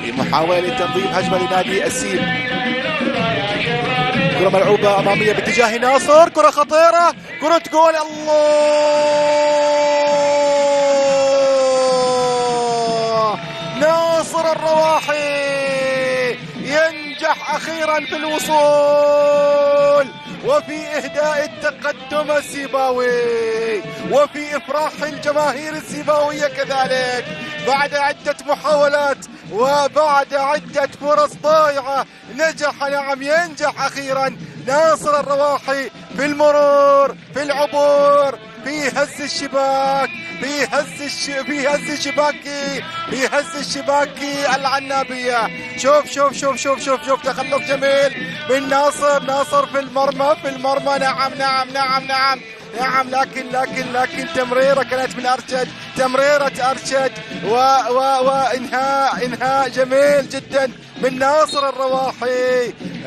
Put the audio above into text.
في محاولة لتنظيم هجمة لنادي السيب. كرة ملعوبة أمامية باتجاه ناصر، كرة خطيرة، كرة جول. الله، ناصر الرواحي ينجح أخيرا في الوصول وفي إهداء التقدم السيباوي وفي إفراح الجماهير السيباوية كذلك بعد عدة محاولات وبعد عدة فرص ضائعة. ينجح أخيرا ناصر الرواحي في المرور، في العبور، في هز الشباك، في هز الشباك العنابية. شوف تخلف جميل من ناصر في المرمى. نعم لكن تمريرة كانت من أرشد، تمريرة أرشد وإنهاء جميل جدا من ناصر الرواحي.